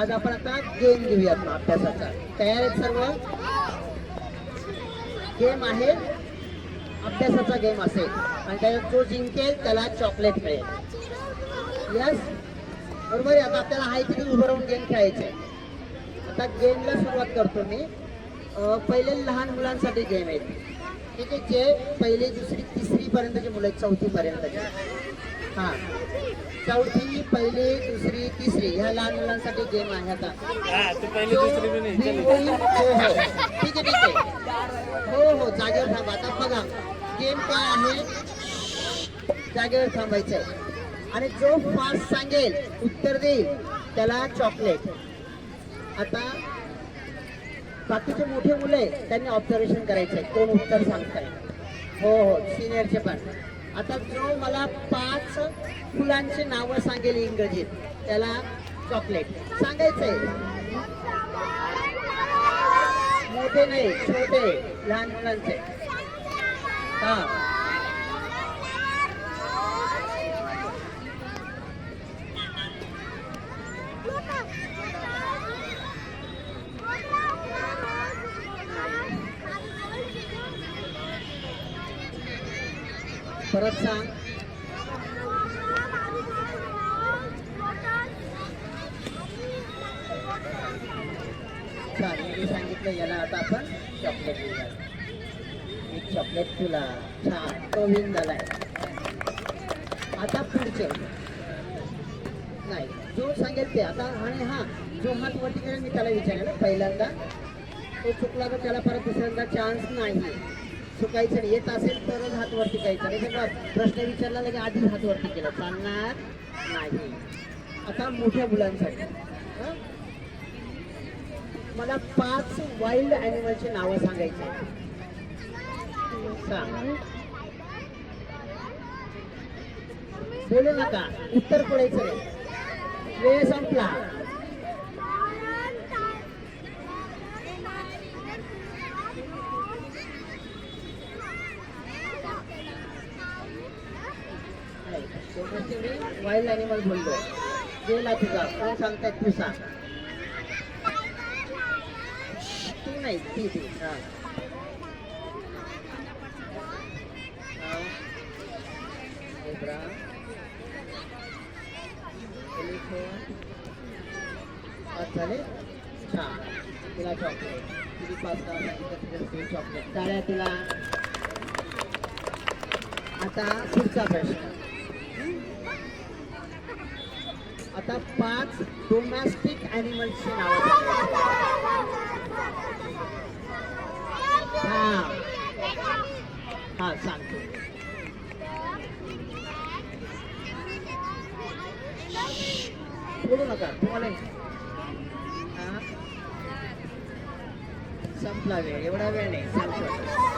आज आपण आता गेम घेऊयात ना अभ्यासाचा. तयार आहेत सर्व? गेम आहे अभ्यासाचा गेम असेल आणि त्याच्यात जो जिंकेल त्याला चॉकलेट मिळेल. यस, बरोबर आहे. आता आपल्याला हाय तिथे उभं राहून गेम खेळायचे. आता गेमला सुरुवात करतो मी. पहिले लहान मुलांसाठी गेम आहे. ठीक आहे, जे पहिली दुसरी तिसरी पर्यंतचे मुलं आहेत, चौथी पर्यंतचे. हां, चौथी पहिली दुसरी तिसरी ह्या लहान मुलांसाठी गेम आहे. आता हो हो ठीक आहे ठीक आहे, हो हो जागेवर थांबा. आता बघा गेम काय आहे, जागेवर थांबायचं आहे आणि जो फास्ट सांगेल उत्तर देईल त्याला चॉकलेट. आता बाकीचे मोठे मुलं आहे त्यांनी ऑब्झर्वेशन करायचं आहे कोण उत्तर सांगताय. हो हो सिनियरचे पण. आता जो मला 5 फुलांची नावं सांगेल इंग्रजीत त्याला चॉकलेट सांगायचंय. मोठे नाही, छोटे लहान मुलांचे. हा परत सांग. मी सांगितलं याला आता आपण चॉकलेट घेऊया. एक चॉकलेट तुला. छान, तो विन झालाय. आता पुढचे नाही, जो सांगेल ते. आता आणि हा जो हात वरती करेल मी त्याला विचारेल पहिल्यांदा. तो चुकला तर त्याला परत दुसऱ्यांदा चान्स नाही. चुकायचं नाही, येत असेल तरच हात वरती करायचा. नाही तर प्रश्न विचारला लगे आधी हात वरती केला चालणार नाही. आता मोठ्या मुलांसाठी मला 5 वाईल्ड ॲनिमलची नावं सांगायची. सांग, बोलू नका, उत्तर पडायचं नाही. वेळ संपला. वाईल्ड ॲनिमल बोललो. गेला तुझा, कोण सांगतायत तू सांग. तू नाही, ती ती. हां झेब्रा, एलिफंट. 5 झाले. छान, तिला चॉकलेट. तिने 5 नाव सांगितलं, तिला चॉकलेट. टाळ्या तिला. आता पुढचा प्रश्न. आता 5 डोमेस्टिक ॲनिमल्सची नावं. हा सांगतो. बोलू नका तुम्हाला. हा संपला वेळ, एवढा वेळ नाही, सांगतो.